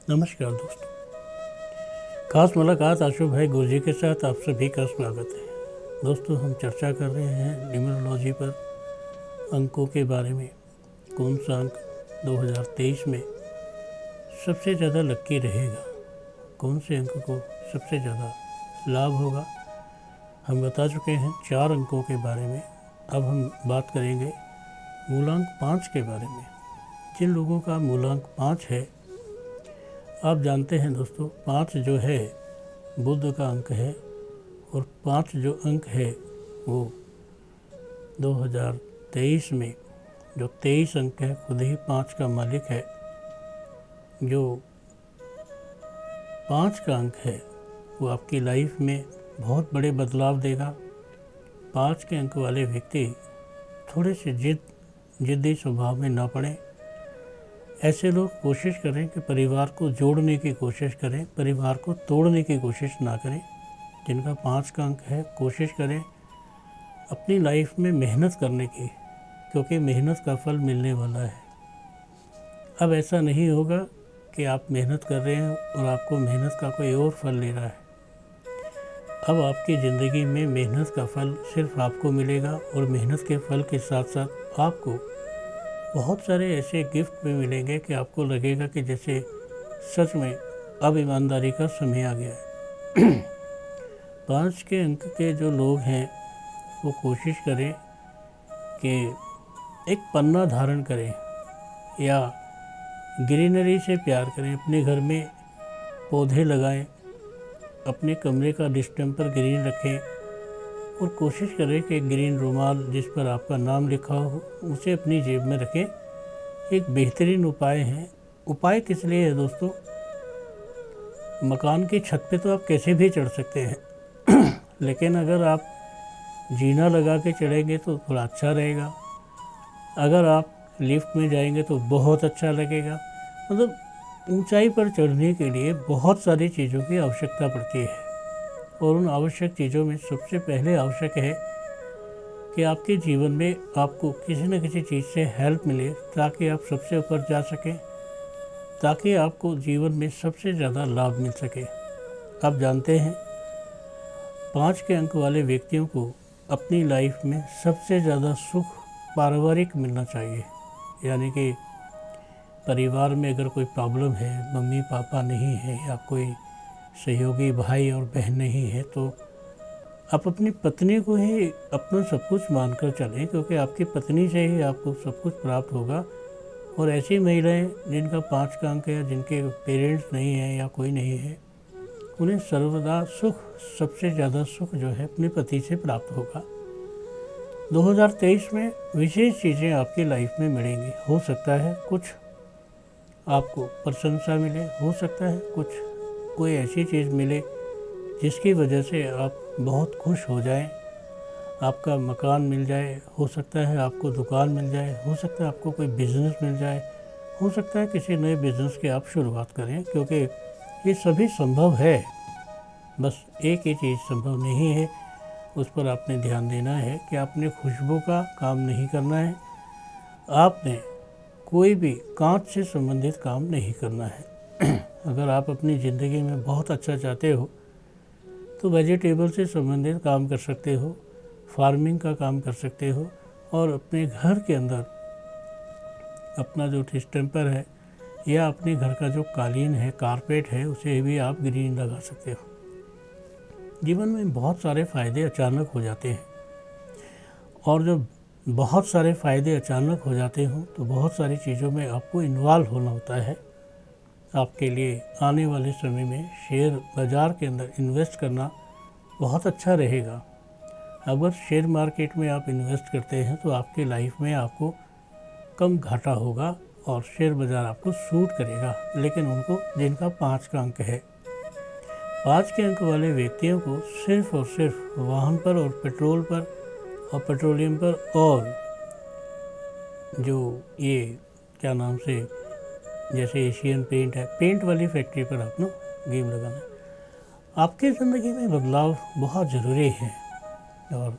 नमस्कार दोस्तों, खास मुलाकात आशु भाई गुरजी के साथ आप सभी का स्वागत है। दोस्तों, हम चर्चा कर रहे हैं न्यूमरोलॉजी पर, अंकों के बारे में। कौन सा अंक 2023 में सबसे ज़्यादा लक्की रहेगा, कौन से अंक को सबसे ज़्यादा लाभ होगा। हम बता चुके हैं 4 अंकों के बारे में। अब हम बात करेंगे मूलांक 5 के बारे में। जिन लोगों का मूलांक 5 है, आप जानते हैं दोस्तों, 5 जो है बुध का अंक है, और 5 जो अंक है वो 2023 में जो 23 अंक है, खुद ही 5 का मालिक है। जो 5 का अंक है वो आपकी लाइफ में बहुत बड़े बदलाव देगा। 5 के अंक वाले व्यक्ति थोड़े से जिद्दी स्वभाव में ना पड़े। ऐसे लोग कोशिश करें कि परिवार को जोड़ने की कोशिश करें, परिवार को तोड़ने की कोशिश ना करें। जिनका 5 का अंक है, कोशिश करें अपनी लाइफ में मेहनत करने की, क्योंकि मेहनत का फल मिलने वाला है। अब ऐसा नहीं होगा कि आप मेहनत कर रहे हैं और आपको मेहनत का कोई और फल ले रहा है। अब आपकी ज़िंदगी में मेहनत का फल सिर्फ आपको मिलेगा, और मेहनत के फल के साथ साथ आपको बहुत सारे ऐसे गिफ्ट भी मिलेंगे कि आपको लगेगा कि जैसे सच में अब ईमानदारी का समय आ गया है। 5 के अंक के जो लोग हैं वो कोशिश करें कि एक पन्ना धारण करें या ग्रीनरी से प्यार करें। अपने घर में पौधे लगाएं, अपने कमरे का डिस्टेंपर ग्रीन रखें, और कोशिश करें कि ग्रीन रुमाल जिस पर आपका नाम लिखा हो उसे अपनी जेब में रखें। एक बेहतरीन उपाय है। उपाय किस लिए है दोस्तों? मकान की छत पे तो आप कैसे भी चढ़ सकते हैं लेकिन अगर आप जीना लगा के चढ़ेंगे तो थोड़ा अच्छा रहेगा। अगर आप लिफ्ट में जाएंगे तो बहुत अच्छा लगेगा। मतलब ऊंचाई पर चढ़ने के लिए बहुत सारी चीज़ों की आवश्यकता पड़ती है, और उन आवश्यक चीज़ों में सबसे पहले आवश्यक है कि आपके जीवन में आपको किसी न किसी चीज़ से हेल्प मिले, ताकि आप सबसे ऊपर जा सकें, ताकि आपको जीवन में सबसे ज़्यादा लाभ मिल सके। आप जानते हैं, 5 के अंक वाले व्यक्तियों को अपनी लाइफ में सबसे ज़्यादा सुख पारिवारिक मिलना चाहिए। यानी कि परिवार में अगर कोई प्रॉब्लम है, मम्मी पापा नहीं है या कोई सहयोगी भाई और बहन नहीं है, तो आप अपनी पत्नी को ही अपना सब कुछ मानकर चलें, क्योंकि आपकी पत्नी से ही आपको सब कुछ प्राप्त होगा। और ऐसी महिलाएं जिनका 5 का अंक है, जिनके पेरेंट्स नहीं हैं या कोई नहीं है, उन्हें सर्वदा सुख, सबसे ज़्यादा सुख जो है अपने पति से प्राप्त होगा। 2023 में विशेष चीज़ें आपकी लाइफ में मिलेंगी। हो सकता है कुछ आपको प्रशंसा मिले, हो सकता है कुछ कोई ऐसी चीज़ मिले जिसकी वजह से आप बहुत खुश हो जाएं। आपका मकान मिल जाए, हो सकता है आपको दुकान मिल जाए, हो सकता है आपको कोई बिज़नेस मिल जाए, हो सकता है किसी नए बिज़नेस की आप शुरुआत करें, क्योंकि ये सभी संभव है। बस एक ही चीज़ संभव नहीं है, उस पर आपने ध्यान देना है कि आपने खुशबू का काम नहीं करना है, आपने कोई भी कांच से संबंधित काम नहीं करना है। अगर आप अपनी ज़िंदगी में बहुत अच्छा चाहते हो तो वेजिटेबल से संबंधित काम कर सकते हो, फार्मिंग का काम कर सकते हो, और अपने घर के अंदर अपना जो डिस्टेंपर है या अपने घर का जो कालीन है, कारपेट है, उसे भी आप ग्रीन लगा सकते हो। जीवन में बहुत सारे फ़ायदे अचानक हो जाते हैं, और जब बहुत सारे फ़ायदे अचानक हो जाते हों तो बहुत सारी चीज़ों में आपको इन्वॉल्व होना होता है। आपके लिए आने वाले समय में शेयर बाज़ार के अंदर इन्वेस्ट करना बहुत अच्छा रहेगा। अगर शेयर मार्केट में आप इन्वेस्ट करते हैं तो आपकी लाइफ में आपको कम घाटा होगा और शेयर बाज़ार आपको सूट करेगा। लेकिन उनको जिनका 5 का अंक है, 5 के अंक वाले व्यक्तियों को सिर्फ और सिर्फ वाहन पर और पेट्रोल पर और पेट्रोलियम पर, और जो ये क्या नाम से, जैसे एशियन पेंट है, पेंट वाली फैक्ट्री पर अपना गेम लगाना। आपकी ज़िंदगी में बदलाव बहुत ज़रूरी है, और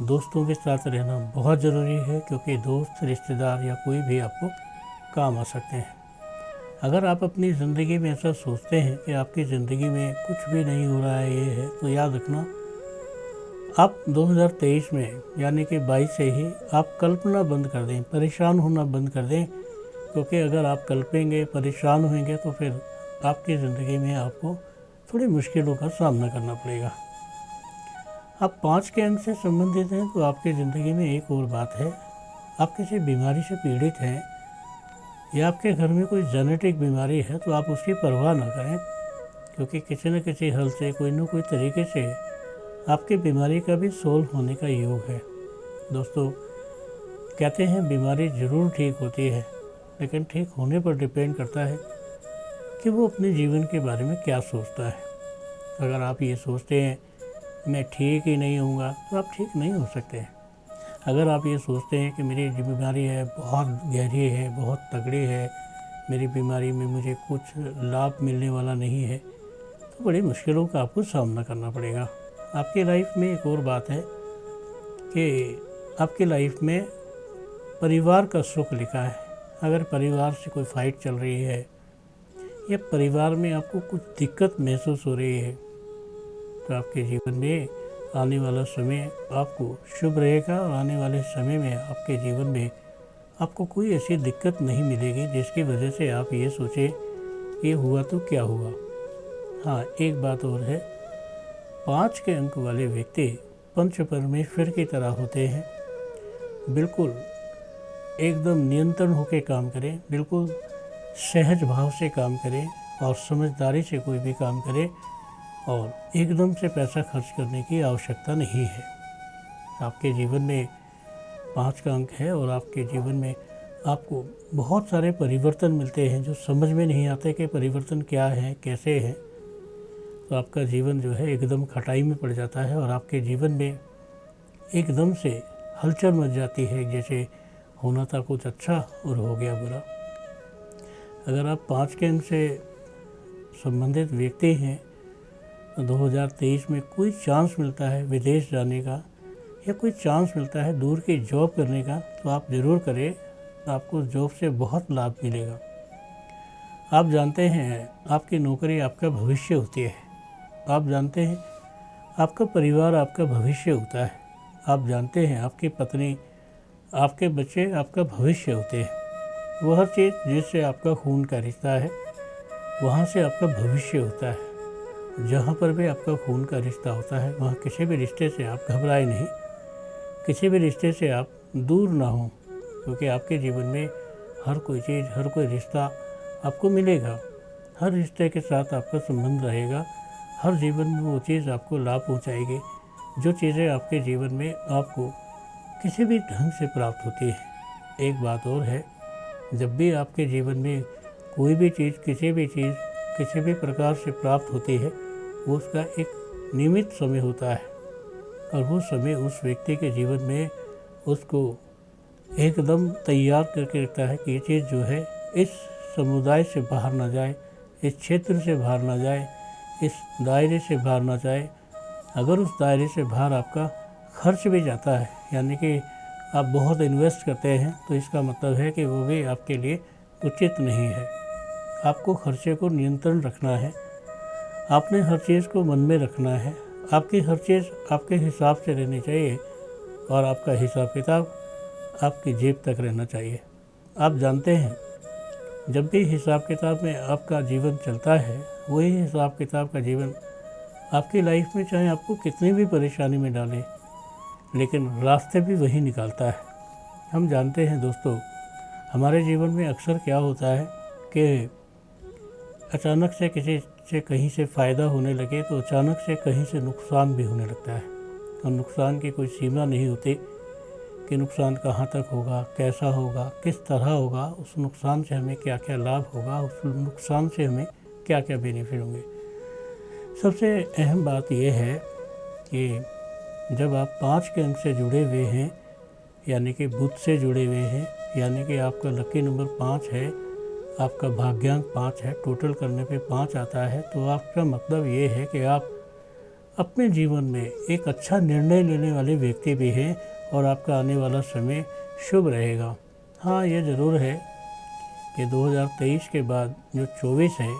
दोस्तों के साथ रहना बहुत ज़रूरी है, क्योंकि दोस्त, रिश्तेदार या कोई भी आपको काम आ सकते हैं। अगर आप अपनी ज़िंदगी में ऐसा सोचते हैं कि आपकी ज़िंदगी में कुछ भी नहीं हो रहा है, ये है, तो याद रखना आप 2023 में यानी कि 22 से ही आप कल्पना बंद कर दें, परेशान होना बंद कर दें। क्योंकि अगर आप कल्पेंगे, परेशान होंगे तो फिर आपकी ज़िंदगी में आपको थोड़ी मुश्किलों का सामना करना पड़ेगा। आप 5 के अंक से संबंधित हैं तो आपकी ज़िंदगी में एक और बात है, आप किसी बीमारी से पीड़ित हैं या आपके घर में कोई जेनेटिक बीमारी है तो आप उसकी परवाह ना करें, क्योंकि किसी न किसी हल से कोई न कोई तरीके से आपकी बीमारी का भी सोल्व होने का योग है। दोस्तों, कहते हैं बीमारी ज़रूर ठीक होती है, लेकिन ठीक होने पर डिपेंड करता है कि वो अपने जीवन के बारे में क्या सोचता है। अगर आप ये सोचते हैं मैं ठीक ही नहीं होऊंगा तो आप ठीक नहीं हो सकते हैं। अगर आप ये सोचते हैं कि मेरी जो बीमारी है बहुत गहरी है, बहुत तगड़ी है, मेरी बीमारी में मुझे कुछ लाभ मिलने वाला नहीं है, तो बड़ी मुश्किलों का आपको सामना करना पड़ेगा। आपकी लाइफ में एक और बात है कि आपकी लाइफ में परिवार का सुख लिखा है। अगर परिवार से कोई फाइट चल रही है या परिवार में आपको कुछ दिक्कत महसूस हो रही है तो आपके जीवन में आने वाला समय आपको शुभ रहेगा और आने वाले समय में आपके जीवन में आपको कोई ऐसी दिक्कत नहीं मिलेगी जिसकी वजह से आप ये सोचें ये हुआ तो क्या हुआ। हाँ, एक बात और है, 5 के अंक वाले व्यक्ति पंच परमेश्वर की तरह होते हैं। बिल्कुल एकदम नियंत्रण होकर काम करें, बिल्कुल सहज भाव से काम करें और समझदारी से कोई भी काम करें और एकदम से पैसा खर्च करने की आवश्यकता नहीं है। आपके जीवन में 5 का अंक है और आपके जीवन में आपको बहुत सारे परिवर्तन मिलते हैं जो समझ में नहीं आते कि परिवर्तन क्या है, कैसे है। तो आपका जीवन जो है एकदम खटाई में पड़ जाता है और आपके जीवन में एकदम से हलचल मच जाती है, जैसे होना था कुछ अच्छा और हो गया बुरा। अगर आप 5 के अंक से संबंधित व्यक्ति हैं, 2023 में कोई चांस मिलता है विदेश जाने का या कोई चांस मिलता है दूर की जॉब करने का तो आप ज़रूर करें, आपको जॉब से बहुत लाभ मिलेगा। आप जानते हैं आपकी नौकरी आपका भविष्य होती है। आप जानते हैं आपका परिवार आपका भविष्य होता है। आप जानते हैं आपकी पत्नी, आपके बच्चे आपका भविष्य होते हैं। वो हर चीज़ जिससे आपका खून का रिश्ता है वहाँ से आपका भविष्य होता है। जहाँ पर भी आपका खून का रिश्ता होता है वहाँ किसी भी रिश्ते से आप घबराए नहीं, किसी भी रिश्ते से आप दूर ना हों, क्योंकि आपके जीवन में हर कोई चीज़, हर कोई रिश्ता आपको मिलेगा। हर रिश्ते के साथ आपका संबंध रहेगा। हर जीवन में वो चीज़ आपको लाभ पहुँचाएगी जो चीज़ें आपके जीवन में आपको किसी भी ढंग से प्राप्त होती है। एक बात और है, जब भी आपके जीवन में कोई भी चीज़, किसी भी प्रकार से प्राप्त होती है वो उसका एक नियमित समय होता है और वो समय उस व्यक्ति के जीवन में उसको एकदम तैयार करके रखता है कि ये चीज़ जो है इस समुदाय से बाहर ना जाए, इस क्षेत्र से बाहर ना जाए, इस दायरे से बाहर ना जाए। अगर उस दायरे से बाहर आपका खर्च भी जाता है, यानी कि आप बहुत इन्वेस्ट करते हैं, तो इसका मतलब है कि वो भी आपके लिए उचित नहीं है। आपको खर्चे को नियंत्रण रखना है, आपने हर चीज़ को मन में रखना है। आपकी हर चीज़ आपके हिसाब से रहनी चाहिए और आपका हिसाब किताब आपकी जेब तक रहना चाहिए। आप जानते हैं जब भी हिसाब किताब में आपका जीवन चलता है, वही हिसाब किताब का जीवन आपकी लाइफ में चाहे आपको कितनी भी परेशानी में डाले, लेकिन रास्ते भी वही निकालता है। हम जानते हैं दोस्तों, हमारे जीवन में अक्सर क्या होता है कि अचानक से किसी से कहीं से फ़ायदा होने लगे तो अचानक से कहीं से नुकसान भी होने लगता है और नुकसान की कोई सीमा नहीं होती कि नुकसान कहाँ तक होगा, कैसा होगा, किस तरह होगा, उस नुकसान से हमें क्या क्या लाभ होगा, उस नुकसान से हमें क्या क्या बेनिफिट होंगे। सबसे अहम बात यह है कि जब आप 5 के अंक से जुड़े हुए हैं, यानी कि बुध से जुड़े हुए हैं, यानी कि आपका लकी नंबर 5 है, आपका भाग्यांक 5 है, टोटल करने पे 5 आता है, तो आपका मतलब ये है कि आप अपने जीवन में एक अच्छा निर्णय लेने वाले व्यक्ति भी हैं और आपका आने वाला समय शुभ रहेगा। हाँ, ये ज़रूर है कि 2023 के बाद जो 24 है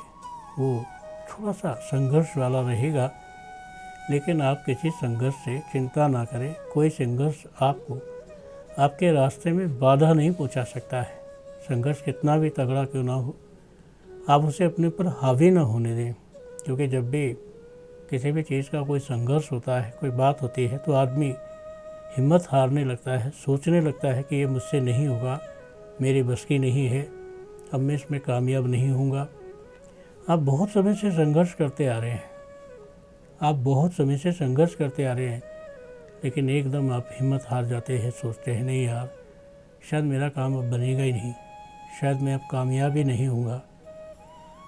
वो थोड़ा सा संघर्ष वाला रहेगा, लेकिन आप किसी संघर्ष से चिंता ना करें। कोई संघर्ष आपको आपके रास्ते में बाधा नहीं पहुंचा सकता है। संघर्ष कितना भी तगड़ा क्यों ना हो, आप उसे अपने ऊपर हावी ना होने दें, क्योंकि जब भी किसी भी चीज़ का कोई संघर्ष होता है, कोई बात होती है, तो आदमी हिम्मत हारने लगता है, सोचने लगता है कि ये मुझसे नहीं होगा, मेरी बस की नहीं है, अब मैं इसमें कामयाब नहीं होऊंगा। आप बहुत समय से संघर्ष करते आ रहे हैं, आप बहुत समय से संघर्ष करते आ रहे हैं, लेकिन एकदम आप हिम्मत हार जाते हैं, सोचते हैं नहीं यार, शायद मेरा काम अब बनेगा ही नहीं, शायद मैं अब कामयाब ही नहीं होऊंगा।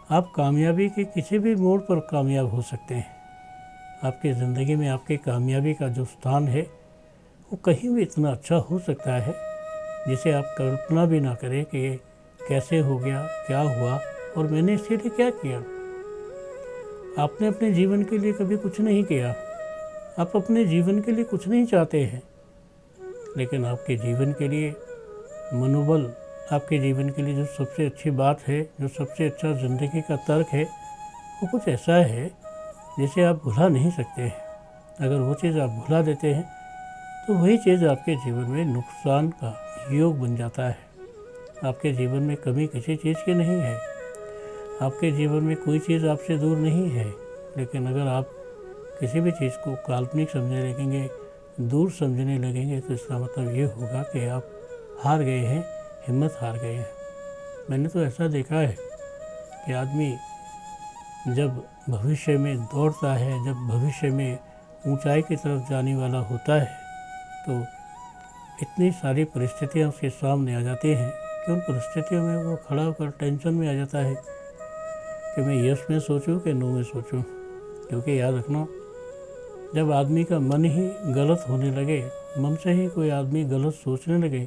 आप कामयाबी के किसी भी मोड़ पर कामयाब हो सकते हैं। आपकी ज़िंदगी में आपकी कामयाबी का जो स्थान है वो कहीं भी इतना अच्छा हो सकता है जिसे आप कल्पना भी ना करें कि ये कैसे हो गया, क्या हुआ और मैंने इसके लिए क्या किया। आपने अपने जीवन के लिए कभी कुछ नहीं किया, आप अपने जीवन के लिए कुछ नहीं चाहते हैं, लेकिन आपके जीवन के लिए मनोबल, आपके जीवन के लिए जो सबसे अच्छी बात है, जो सबसे अच्छा ज़िंदगी का तर्क है, वो कुछ ऐसा है जिसे आप भुला नहीं सकते हैं। अगर वो चीज़ आप भुला देते हैं तो वही चीज़ आपके जीवन में नुकसान का योग बन जाता है। आपके जीवन में कमी किसी चीज़ की नहीं है, आपके जीवन में कोई चीज़ आपसे दूर नहीं है, लेकिन अगर आप किसी भी चीज़ को काल्पनिक समझने लगेंगे, दूर समझने लगेंगे, तो इसका मतलब ये होगा कि आप हार गए हैं, हिम्मत हार गए हैं। मैंने तो ऐसा देखा है कि आदमी जब भविष्य में दौड़ता है, जब भविष्य में ऊंचाई की तरफ जाने वाला होता है, तो इतनी सारी परिस्थितियां उसके सामने आ जाती हैं कि उन परिस्थितियों में वो खड़ा होकर टेंशन में आ जाता है कि मैं यस में सोचूं कि नो में सोचूं। क्योंकि याद रखना, जब आदमी का मन ही गलत होने लगे, मन से ही कोई आदमी गलत सोचने लगे,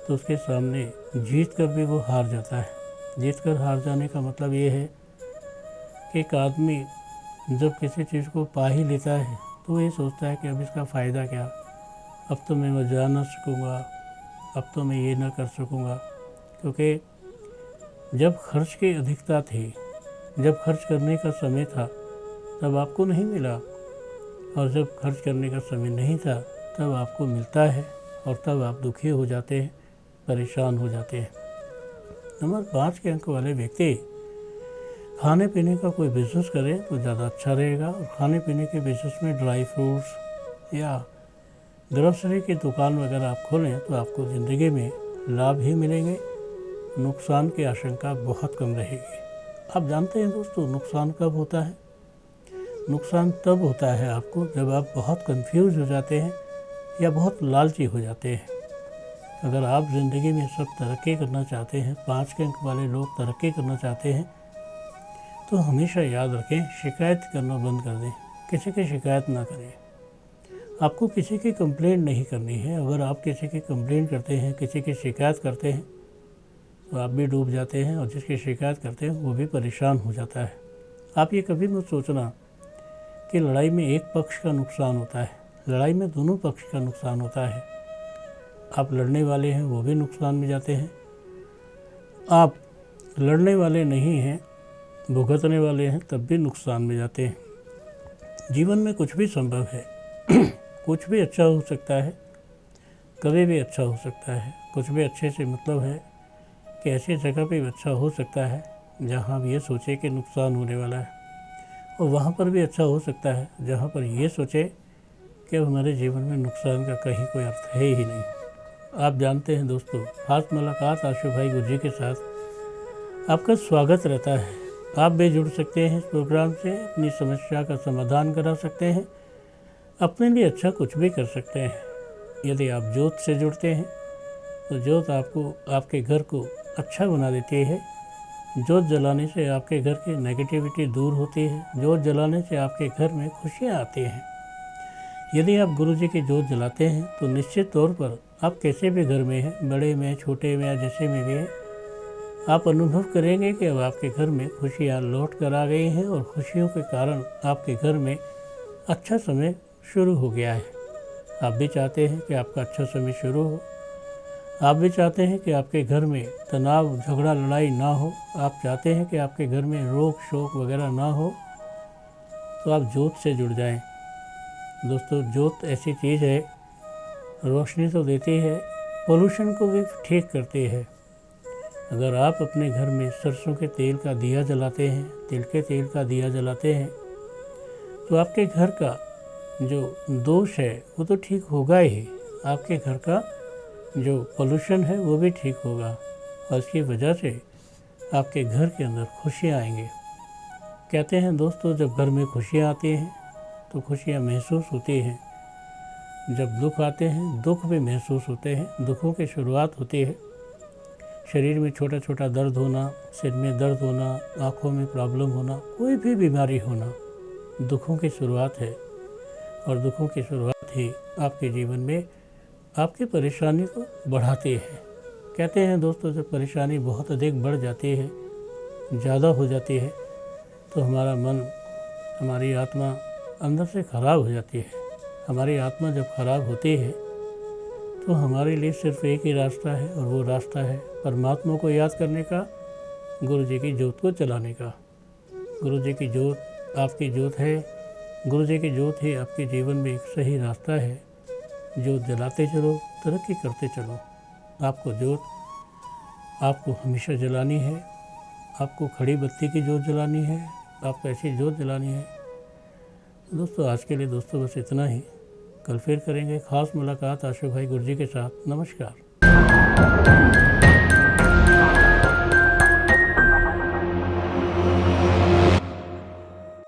तो उसके सामने जीत कर भी वो हार जाता है। जीत कर हार जाने का मतलब ये है कि एक आदमी जब किसी चीज़ को पा ही लेता है तो ये सोचता है कि अब इसका फ़ायदा क्या, अब तो मैं जा ना सकूँगा, अब तो मैं ये ना कर सकूँगा। क्योंकि जब खर्च की अधिकता थी, जब खर्च करने का समय था, तब आपको नहीं मिला, और जब खर्च करने का समय नहीं था तब आपको मिलता है, और तब आप दुखी हो जाते हैं, परेशान हो जाते हैं। नंबर 5 के अंक वाले व्यक्ति खाने पीने का कोई बिज़नेस करें तो ज़्यादा अच्छा रहेगा, और खाने पीने के बिज़नेस में ड्राई फ्रूट्स या ग्रोसरी की दुकान वगैरह आप खोलें तो आपको ज़िंदगी में लाभ ही मिलेंगे, नुकसान की आशंका बहुत कम रहेगी। आप जानते हैं दोस्तों, नुकसान कब होता है? नुकसान तब होता है आपको जब आप बहुत कंफ्यूज हो जाते हैं या बहुत लालची हो जाते हैं। अगर आप ज़िंदगी में सब तरक्की करना चाहते हैं, 5 के अंक वाले लोग तरक्की करना चाहते हैं, तो हमेशा याद रखें, शिकायत करना बंद कर दें, किसी की शिकायत ना करें। आपको किसी की कंप्लेंट नहीं करनी है। अगर आप किसी की कंप्लेंट करते हैं, किसी की शिकायत करते हैं, तो आप भी डूब जाते हैं, और जिसकी शिकायत करते हैं वो भी परेशान हो जाता है। आप ये कभी मत सोचना कि लड़ाई में एक पक्ष का नुकसान होता है, लड़ाई में दोनों पक्ष का नुकसान होता है। आप लड़ने वाले हैं वो भी नुकसान में जाते हैं, आप लड़ने वाले नहीं हैं, भुगतने वाले हैं, तब भी नुकसान में जाते हैं। जीवन में कुछ भी संभव है कुछ भी अच्छा हो सकता है, कभी भी अच्छा हो सकता है। कुछ भी अच्छे से मतलब है कि ऐसी जगह पे भी अच्छा हो सकता है जहाँ ये सोचे कि नुकसान होने वाला है, और वहाँ पर भी अच्छा हो सकता है जहाँ पर ये सोचे कि हमारे जीवन में नुकसान का कहीं कोई अर्थ है ही नहीं। आप जानते हैं दोस्तों, खास मुलाकात आशु भाई गुरजी के साथ आपका स्वागत रहता है। आप भी जुड़ सकते हैं इस प्रोग्राम से, अपनी समस्या का समाधान करा सकते हैं, अपने लिए अच्छा कुछ भी कर सकते हैं। यदि आप ज्योत से जुड़ते हैं तो ज्योत आपको, आपके घर को अच्छा बना देती है। ज्योत जलाने से आपके घर की नेगेटिविटी दूर होती है, ज्योत जलाने से आपके घर में खुशियाँ आती हैं। यदि आप गुरुजी की ज्योत जलाते हैं तो निश्चित तौर पर आप कैसे भी घर में हैं, बड़े में, छोटे में या जैसे में भी हैं, आप अनुभव करेंगे कि अब आपके घर में खुशियाँ लौट कर आ गई हैं, और खुशियों के कारण आपके घर में अच्छा समय शुरू हो गया है। आप भी चाहते हैं कि आपका अच्छा समय शुरू हो, आप भी चाहते हैं कि आपके घर में तनाव, झगड़ा, लड़ाई ना हो, आप चाहते हैं कि आपके घर में रोक शोक वगैरह ना हो, तो आप जोत से जुड़ जाएं। दोस्तों, जोत ऐसी चीज़ है, रोशनी तो देती है, पोल्यूशन को भी ठीक करती है। अगर आप अपने घर में सरसों के तेल का दिया जलाते हैं, तिल के तेल का दिया जलाते हैं, तो आपके घर का जो दोष है वो तो ठीक होगा ही, आपके घर का जो पोल्यूशन है वो भी ठीक होगा, और इसकी वजह से आपके घर के अंदर खुशियाँ आएंगी। कहते हैं दोस्तों, जब घर में खुशियाँ आती हैं तो खुशियाँ महसूस होती हैं, जब दुख आते हैं दुख भी महसूस होते हैं। दुखों की शुरुआत होती है, शरीर में छोटा छोटा दर्द होना, सिर में दर्द होना, आँखों में प्रॉब्लम होना, कोई भी बीमारी होना, दुखों की शुरुआत है। और दुखों की शुरुआत ही आपके जीवन में आपकी परेशानी को बढ़ाती है। कहते हैं दोस्तों, जब परेशानी बहुत अधिक बढ़ जाती है, ज़्यादा हो जाती है, तो हमारा मन, हमारी आत्मा अंदर से ख़राब हो जाती है। हमारी आत्मा जब ख़राब होती है तो हमारे लिए सिर्फ एक ही रास्ता है, और वो रास्ता है परमात्मा को याद करने का, गुरु जी की जोत को जलाने का। गुरु जी की जोत आपकी जोत है, गुरु जी की जोत ही आपके जीवन में एक सही रास्ता है। जोत जलाते चलो, तरक्की करते चलो। आपको जोत आपको हमेशा जलानी है, आपको खड़ी बत्ती की जोत जलानी है, आपको ऐसी जोत जलानी है। दोस्तों, आज के लिए दोस्तों बस इतना ही। कल फिर करेंगे खास मुलाकात आशु भाई गुरु जी के साथ। नमस्कार।